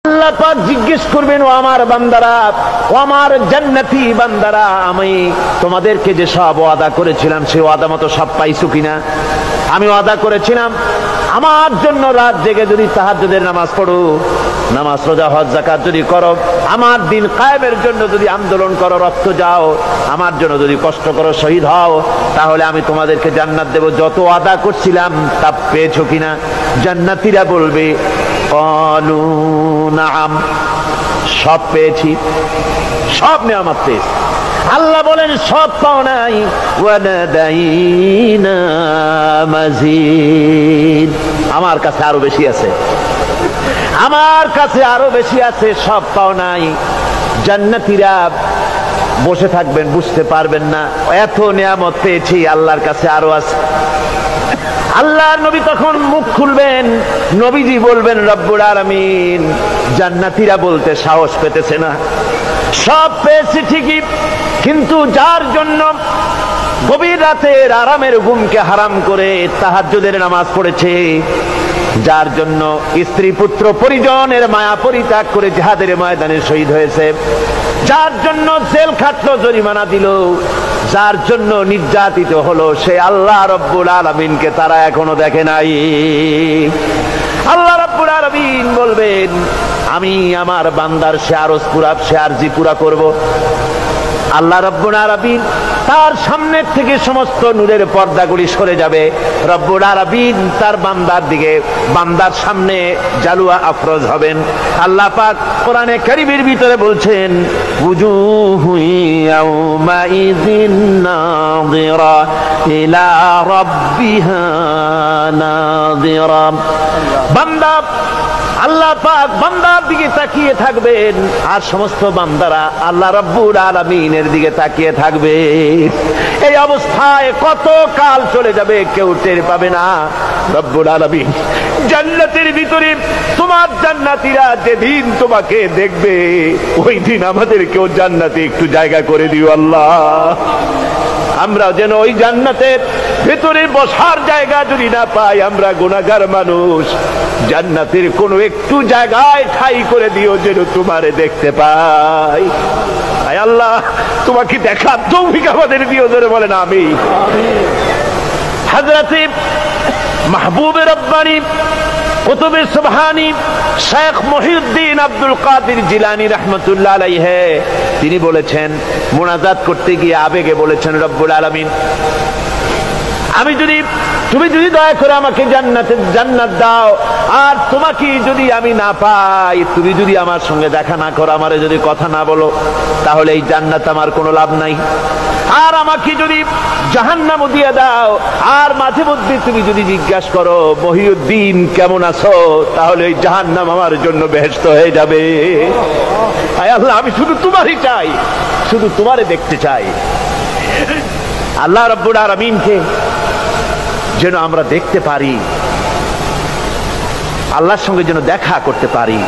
আল্লাহ পাক জিজ্ঞেস করবেন, ও আমার বান্দারা, ও আমার জান্নাতি বান্দারা, আমি তোমাদেরকে যে সব ওয়াদা করেছিলাম সে ওয়াদা মতো সব পাইছো কিনা? আমি ওয়াদা করেছিলাম আমার জন্য রাত জেগে যদি তাহাজ্জুদের নামাজ পড়ো, নামাজ রোজা হজ যাকাত যদি করো, আমার দিন কায়েমের জন্য যদি আন্দোলন করো, রক্ত যাও, আমার জন্য যদি কষ্ট করো, শহীদ হও, তাহলে আমি তোমাদেরকে জান্নাত দেব। যত ওয়াদা করছিলাম তা পেয়েছো কিনা? জান্নাতীরা বলবে ক্বালু নাআম, সব পেয়েছি, সব নেয়ামত পেয়েছি। আল্লাহ বলেন সব পাও নাই, ওয়ালাদাইনা মাজিদ, আমার কাছে আরো বেশি আছে, আমার কাছে আরো বেশি আছে, সব পাও নাই। জান্নাতীরা বসে থাকবেন, বুঝতে পারবেন না এত নেয়ামত পেয়েছি, আল্লাহর কাছে আরো আছে। আল্লাহর নবী তখন মুখ খুলবেন, নবীজি বলবেন রব্বুল আলামিন, জান্নাতীরা বলতে সাহস পেতেছে না, সব পেয়েছি ঠিকই, কিন্তু যার জন্য গভীর রাতের আরামের ঘুমকে হারাম করে তাহাজ্জুদের নামাজ পড়েছে, যার জন্য স্ত্রী পুত্র পরিজনের মায়া পরিত্যাগ করে জিহাদের ময়দানে শহীদ হয়েছে, যার জন্য জেল খাটলো, জরিমানা দিল, যার জন্য নির্যাতিত হলো, সে আল্লাহ রব্বুল আলামিনকে তারা এখনো দেখে নাই। আল্লাহ রব্বুল আলামিন বলবেন, আমি আমার বান্দার সে আরজ পুরা, সে আরজি পুরা করব। আল্লাহ রব্বুল আলামিন তার সামনের থেকে সমস্ত নূরের পর্দাগুলি সরে যাবে, রব্বুল আলামিন তার বান্দার দিকে, বান্দার সামনে জালুয়া আফরোজ হবেন। আল্লাহ পাক কোরআনে কারীমের ভিতরে বলছেন, উজুহু ইয়াউমাইযিন নাযিরা ইলা রাব্বিহা নাযিরা। বান্দা, আল্লাহ পাক বান্দার দিকে তাকিয়ে থাকবেন, আর সমস্ত বান্দারা আল্লাহ রাব্বুল আলামিনের দিকে তাকিয়ে থাকবে। এই অবস্থায় কত কাল চলে যাবে কেউ টের পাবে না। রব্বুল আলামিন জান্নাতের ভিতরে তোমার জান্নাতীরা যেদিন তোমাকে দেখবে, ওই দিন আমাদেরকেও জান্নাতে একটু জায়গা করে দিও আল্লাহ। আমরা যেন ওই জান্নাতের ভেতরে বসার জায়গা যদি না পাই, আমরা গুনাহগার মানুষ, জান্নাতের কোনো একটু জায়গায় ঠাই করে দিও যেন তোমারে দেখতে পাই। আয় আল্লাহ, তোমাকে দেখার তৌফিক আমাদের দিও, ধরে বলেন আমিন। হযরতে মাহবুবে রব্বানী কুতুবে সুবহানী শেখ মহিউদ্দিন আব্দুল কাদের জিলানী রাহমাতুল্লাহ আলাইহি, তিনি বলেছেন, মুনাজাত করতে গিয়ে আবেগে বলেছেন, রব্বুল আলামিন, তুমি যদি দয়া করে আমাকে জান্নাত দাও, আর তোমাকে যদি আমি না পাই, তুমি যদি আমার সঙ্গে দেখা না করো, আমারে যদি কথা না বলো, তাহলে এই জান্নাত আমার কোনো লাভ নাই। আর আমাকে যদি জাহান্নামও দিয়ে দাও, আর মাঝে মধ্যে তুমি যদি জিজ্ঞাসা করো মহিউদ্দিন কেমন আছো, তাহলে এই জাহান্নাম আমার জন্য বেহেশত হয়ে যাবে। আয় আল্লাহ, আমি শুধু তোমারই চাই, শুধু তোমারে দেখতে চাই। আল্লাহ রাব্বুল আলামিনকে যেন আমরা দেখতে পারি, আল্লাহর সঙ্গে যেন দেখা করতে পারি।